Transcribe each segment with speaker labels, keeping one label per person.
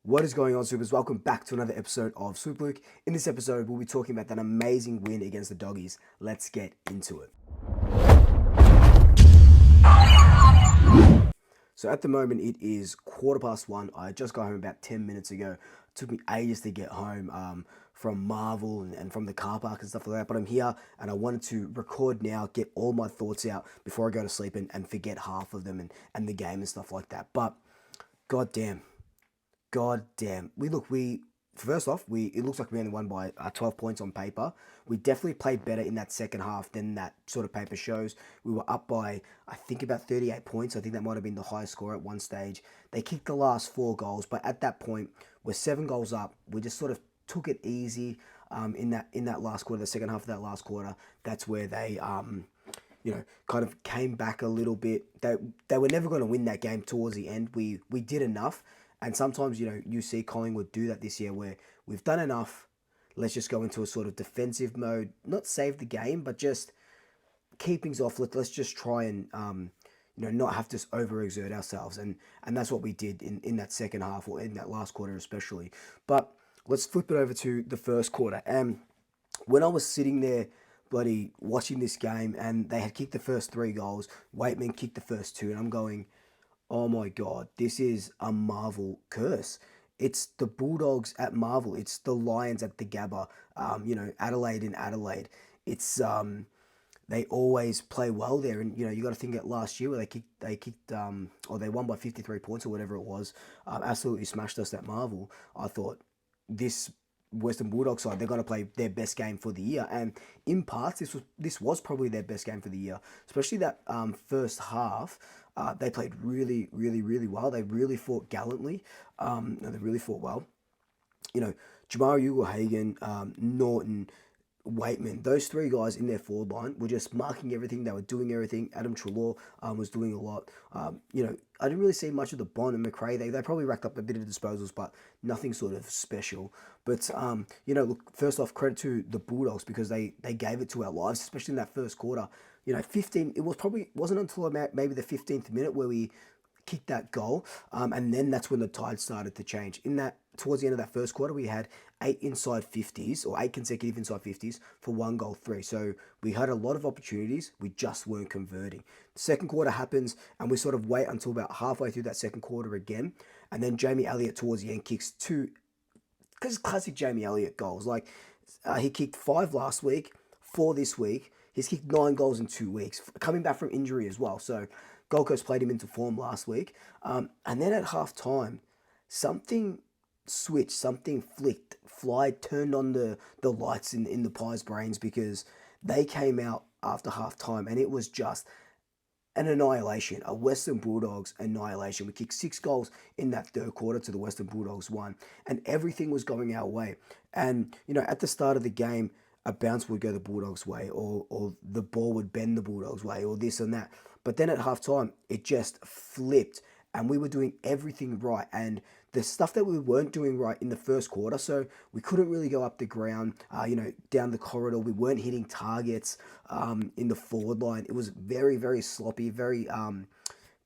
Speaker 1: What is going on, Swoopers? Welcome back to another episode of Swoop Luke. In this episode, we'll be talking about that amazing win against the Doggies. Let's get into it. So at the moment, it is 1:15. I just got home about 10 minutes ago. It took me ages to get home from Marvel and from the car park and stuff like that. But I'm here and I wanted to record now, get all my thoughts out before I go to sleep and forget half of them and the game and stuff like that. But goddamn. God damn. We first off, it looks like we only won by 12 points on paper. We definitely played better in that second half than that sort of paper shows. We were up by, I think, about 38 points. I think that might have been the highest score at one stage. They kicked the last 4 goals, but at that point, we're 7 goals up. We just sort of took it easy in that last quarter, the second half of that last quarter. That's where they kind of came back a little bit. They were never going to win that game towards the end. We did enough. And sometimes, you see Collingwood do that this year where we've done enough. Let's just go into a sort of defensive mode. Not save the game, but just keep things off. Let's just try and, not have to overexert ourselves. And that's what we did in that second half or in that last quarter especially. But let's flip it over to the first quarter. And when I was sitting there bloody watching this game and they had kicked the first 3 goals, Waitman kicked the first 2, and I'm going, oh my God, this is a Marvel curse. It's the Bulldogs at Marvel. It's the Lions at the Gabba. Adelaide in Adelaide. It's they always play well there, and you got to think at last year where they won by 53 points or whatever it was. Absolutely smashed us at Marvel. I thought this Western Bulldogs side, they're going to play their best game for the year, and in parts this was probably their best game for the year, especially that first half. They played really, really, really well. They really fought gallantly. They really fought well. Jamari Ugle-Hagan, Norton, Waitman, those 3 guys in their forward line were just marking everything. They were doing everything. Adam Treloar was doing a lot. I didn't really see much of the Bond and McRae. They probably racked up a bit of disposals, but nothing sort of special. But, look, first off, credit to the Bulldogs because they gave it to our lives, especially in that first quarter. 15, wasn't until maybe the 15th minute where we kicked that goal, and then that's when the tide started to change. Towards the end of that first quarter, we had 8 inside 50s or 8 consecutive inside 50s for 1 goal 3. So we had a lot of opportunities, we just weren't converting. The second quarter happens, and we sort of wait until about halfway through that second quarter again, and then Jamie Elliott towards the end kicks 2, because classic Jamie Elliott goals. Like he kicked 5 last week, 4 this week. He's kicked 9 goals in 2 weeks, coming back from injury as well. So Gold Coast played him into form last week. And then at half time, something switched, something flicked. Fly turned on the lights in the Pies' brains because they came out after half time and it was just an annihilation, a Western Bulldogs annihilation. We kicked 6 goals in that third quarter to the Western Bulldogs 1, and everything was going our way. And, at the start of the game, a bounce would go the Bulldogs' way, or the ball would bend the Bulldogs' way, or this and that. But then at halftime, it just flipped, and we were doing everything right. And the stuff that we weren't doing right in the first quarter, so we couldn't really go up the ground, down the corridor. We weren't hitting targets in the forward line. It was very, very sloppy, very,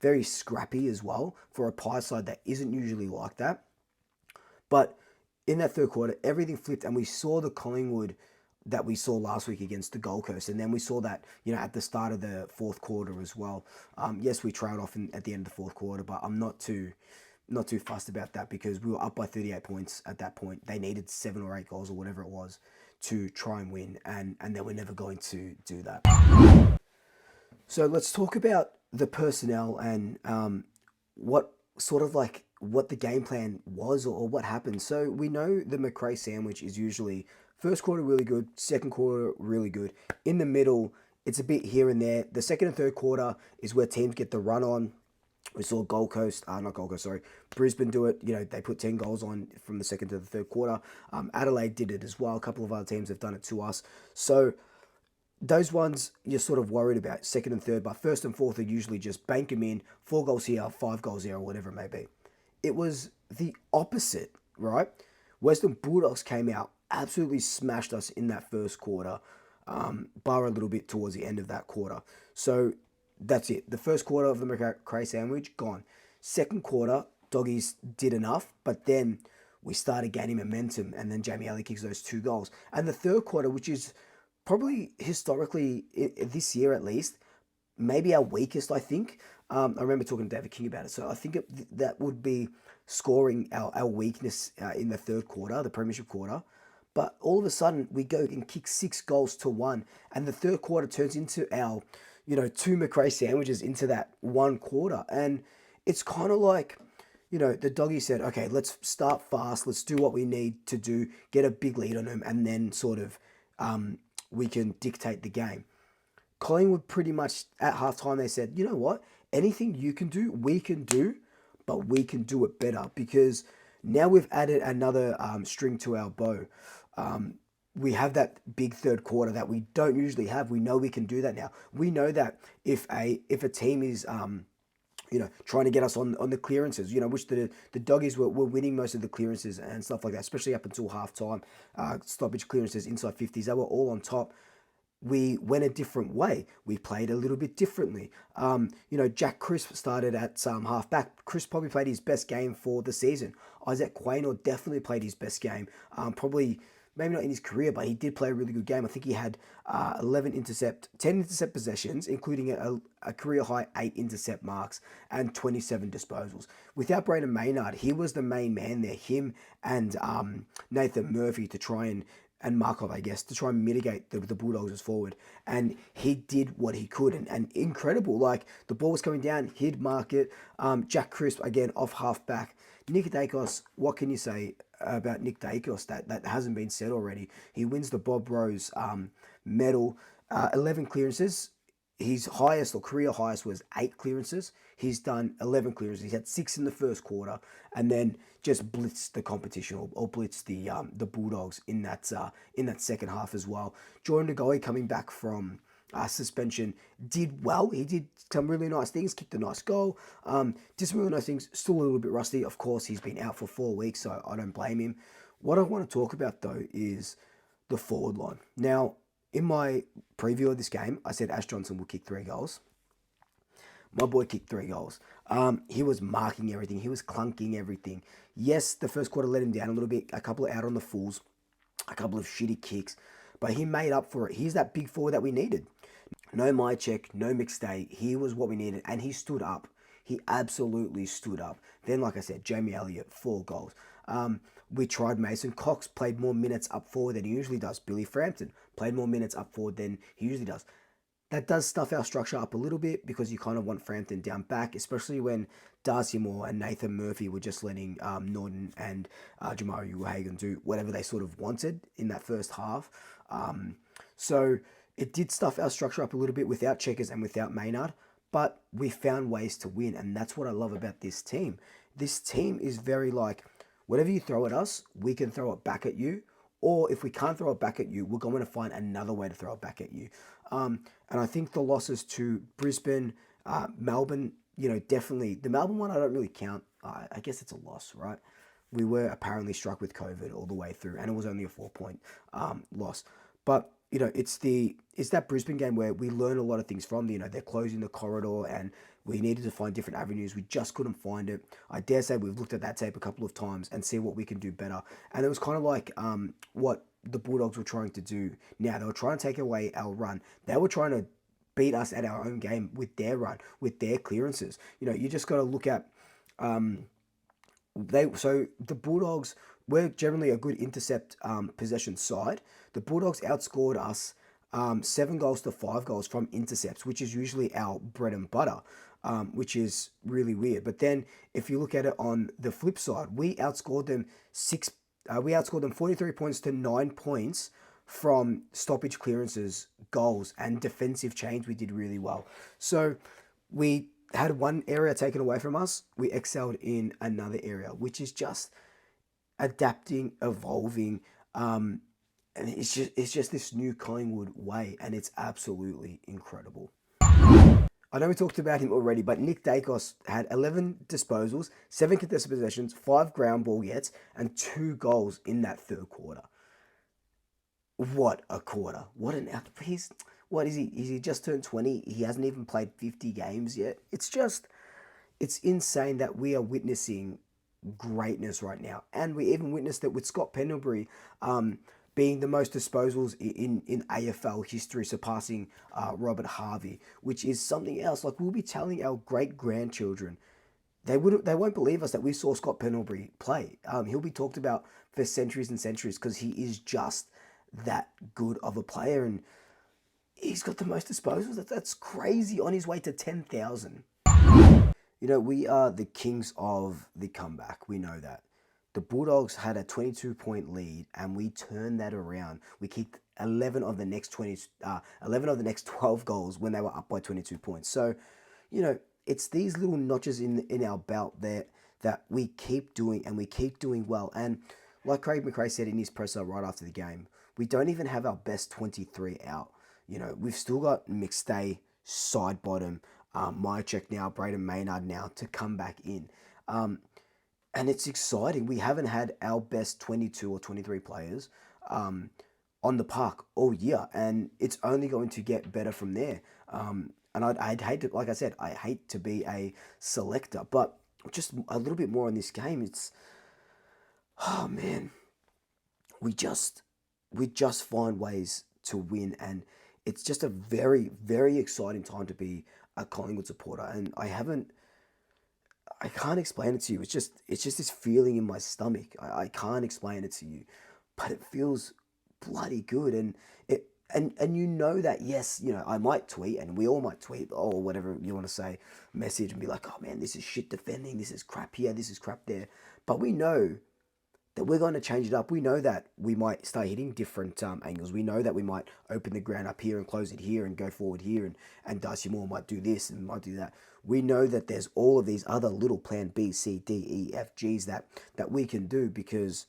Speaker 1: very scrappy as well for a Pie side that isn't usually like that. But in that third quarter, everything flipped, and we saw the Collingwood that we saw last week against the Gold Coast, and then we saw that at the start of the fourth quarter as well. Yes, we trailed off at the end of the fourth quarter, but I'm not too fussed about that because we were up by 38 points at that point. They needed 7 or 8 goals or whatever it was to try and win, and they were never going to do that. So let's talk about the personnel and what the game plan was or what happened. So we know the McRae sandwich is usually first quarter really good, second quarter really good. In the middle, it's a bit here and there. The second and third quarter is where teams get the run on. We saw Brisbane do it. They put 10 goals on from the second to the third quarter. Adelaide did it as well. A couple of other teams have done it to us. So those ones you're sort of worried about, second and third, but first and fourth are usually just bank them in, 4 goals here, 5 goals there, or whatever it may be. It was the opposite, right? Western Bulldogs came out, absolutely smashed us in that first quarter, bar a little bit towards the end of that quarter. So that's it. The first quarter of the McRae sandwich, gone. Second quarter, Doggies did enough, but then we started gaining momentum, and then Jamie Elliott kicks those 2 goals. And the third quarter, which is probably historically this year at least, maybe our weakest, I think. I remember talking to David King about it. So I think that would be scoring our weakness in the third quarter, the premiership quarter. But all of a sudden, we go and kick 6 goals to 1. And the third quarter turns into our, 2 McRae sandwiches into that 1 quarter. And it's kind of like, the doggy said, okay, let's start fast. Let's do what we need to do, get a big lead on them, and then sort of we can dictate the game. Collingwood pretty much at halftime, they said, you know what? Anything you can do, we can do, but we can do it better because now we've added another string to our bow. We have that big third quarter that we don't usually have. We know we can do that now. We know that if a team is trying to get us on the clearances, which the doggies were winning most of the clearances and stuff like that, especially up until halftime, stoppage clearances inside 50s, they were all on top. We went a different way. We played a little bit differently. Jack Crisp started at half back. Crisp probably played his best game for the season. Isaac Quaynor definitely played his best game. Probably, maybe not in his career, but he did play a really good game. I think he had 10 intercept possessions, including a career high 8 intercept marks and 27 disposals. Without Braden Maynard, he was the main man there. Him and Nathan Murphy to try and Markov, I guess, to try and mitigate the Bulldogs' forward. And he did what he could. And incredible. Like, the ball was coming down, he'd mark it. Jack Crisp, again, off half-back. Nick Daicos, what can you say about Nick Daicos that hasn't been said already? He wins the Bob Rose medal. 11 clearances. His highest or career highest was 8 clearances. He's done 11 clearances. He had 6 in the first quarter, and then just blitzed the competition or blitzed the Bulldogs in that second half as well. Jordan De Goey coming back from suspension did well. He did some really nice things. Kicked a nice goal. Did some really nice things. Still a little bit rusty. Of course, he's been out for 4 weeks, so I don't blame him. What I want to talk about though is the forward line. Now, in my preview of this game, I said Ash Johnson will kick 3 goals. My boy kicked 3 goals. He was marking everything. He was clunking everything. Yes, the first quarter let him down a little bit. A couple of out on the fools. A couple of shitty kicks. But he made up for it. He's that big forward that we needed. No Mychek, no McStay. He was what we needed. And he stood up. He absolutely stood up. Then, like I said, Jamie Elliott, 4 goals. We tried Mason Cox, played more minutes up forward than he usually does. Billy Frampton played more minutes up forward than he usually does. That does stuff our structure up a little bit because you kind of want Frampton down back, especially when Darcy Moore and Nathan Murphy were just letting Norton and Jamari Uhagan do whatever they sort of wanted in that first half. So it did stuff our structure up a little bit without Checkers and without Maynard, but we found ways to win, and that's what I love about this team. This team is very like, whatever you throw at us, we can throw it back at you. Or if we can't throw it back at you, we're going to find another way to throw it back at you. And I think the losses to Brisbane, Melbourne, definitely. The Melbourne one I don't really count. I guess it's a loss, right? We were apparently struck with COVID all the way through, and it was only a 4-point loss. But it's that Brisbane game where we learn a lot of things from. They're closing the corridor, and we needed to find different avenues. We just couldn't find it. I dare say we've looked at that tape a couple of times and see what we can do better. And it was kind of like what the Bulldogs were trying to do. Now, they were trying to take away our run. They were trying to beat us at our own game with their run, with their clearances. You just got to look at so the Bulldogs were generally a good intercept possession side. The Bulldogs outscored us 7 goals to 5 goals from intercepts, which is usually our bread and butter, which is really weird. But then if you look at it on the flip side, we outscored them 43 points to 9 points from stoppage clearances, goals, and defensive change. We did really well. So we had one area taken away from us. We excelled in another area, which is just adapting, evolving, and it's just this new Collingwood way, and it's absolutely incredible. I know we talked about him already, but Nick Daicos had 11 disposals, 7 contested possessions, 5 ground ball gets, and 2 goals in that third quarter. What a quarter! What is he? Is he just turned 20? He hasn't even played 50 games yet. It's just it's insane that we are witnessing greatness right now. And we even witnessed it with Scott Pendlebury being the most disposals in AFL history, surpassing Robert Harvey, which is something else. Like, we'll be telling our great grandchildren, they won't believe us that we saw Scott Pendlebury play. He'll be talked about for centuries and centuries because he is just that good of a player, and he's got the most disposals. That's crazy. On his way to 10,000. We are the kings of the comeback. We know that. The Bulldogs had a 22-point lead, and we turned that around. We kicked 11 of the next 12 goals when they were up by 22 points. So, it's these little notches in our belt there that we keep doing, and we keep doing well. And like Craig McRae said in his presser right after the game, we don't even have our best 23 out. We've still got McStay, side bottom, Myercheck now, Braden Maynard now to come back in. And it's exciting. We haven't had our best 22 or 23 players on the park all year, and it's only going to get better from there. And I'd hate to, like I said, I hate to be a selector, but just a little bit more on this game. Oh man, we just find ways to win, and it's just a very, very exciting time to be a Collingwood supporter. And I can't explain it to you. It's just this feeling in my stomach. I can't explain it to you, but it feels bloody good. And that, yes, I might tweet, and we all might tweet, or whatever you want to say, message, and be like, oh man, this is shit defending, this is crap here, this is crap there. But we know that we're going to change it up. We know that we might start hitting different angles. We know that we might open the ground up here and close it here and go forward here, and Darcy Moore might do this and might do that. We know that there's all of these other little plan B, C, D, E, F, Gs that we can do, because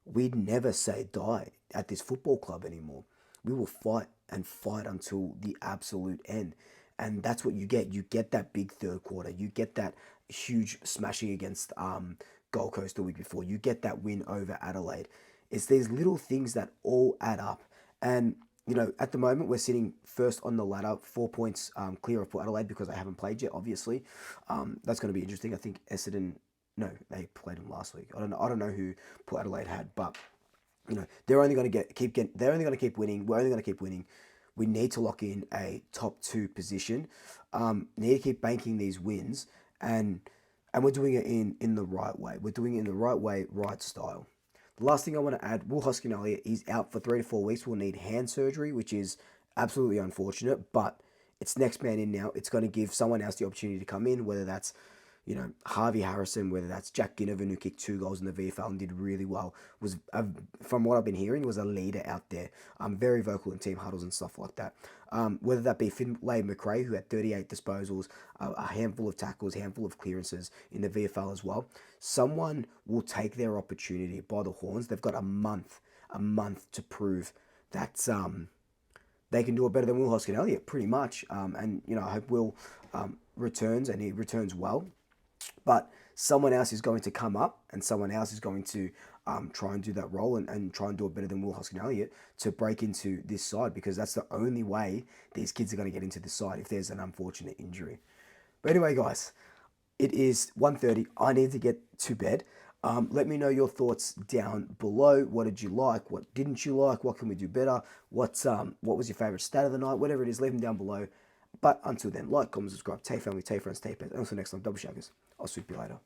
Speaker 1: we'd never say die at this football club anymore. We will fight and fight until the absolute end. And that's what you get. You get that big third quarter. You get that huge smashing against Gold Coast the week before. You get that win over Adelaide. It's these little things that all add up. And, at the moment, we're sitting first on the ladder, 4 points clear of Port Adelaide, because they haven't played yet, obviously. That's going to be interesting. I think Essendon, no, they played them last week. I don't know who Port Adelaide had, but they're only going to keep winning. We're only going to keep winning. We need to lock in a top 2 position. Need to keep banking these wins, and we're doing it in the right way. We're doing it in the right way, right style. The last thing I want to add, Will Hoskin-Elliott, he's out for 3 to 4 weeks. We'll need hand surgery, which is absolutely unfortunate, but it's next man in now. It's going to give someone else the opportunity to come in, whether that's Harvey Harrison, whether that's Jack Ginnivan, who kicked 2 goals in the VFL and did really well, was, from what I've been hearing, was a leader out there. Very vocal in team huddles and stuff like that. Whether that be Finlay McRae, who had 38 disposals, a handful of tackles, handful of clearances in the VFL as well. Someone will take their opportunity by the horns. They've got a month to prove that they can do it better than Will Hoskin-Elliott, pretty much. And I hope Will returns, and he returns well. But someone else is going to come up, and someone else is going to try and do that role and try and do it better than Will Hoskin-Elliott to break into this side, because that's the only way these kids are going to get into this side if there's an unfortunate injury. But anyway, guys, it is 1:30. I need to get to bed. Let me know your thoughts down below. What did you like? What didn't you like? What can we do better? What was your favourite stat of the night? Whatever it is, leave them down below. But until then, like, comment, subscribe, Tay family, Tay friends, Tay pets, and until next time, double shaggers. I'll swoop you later.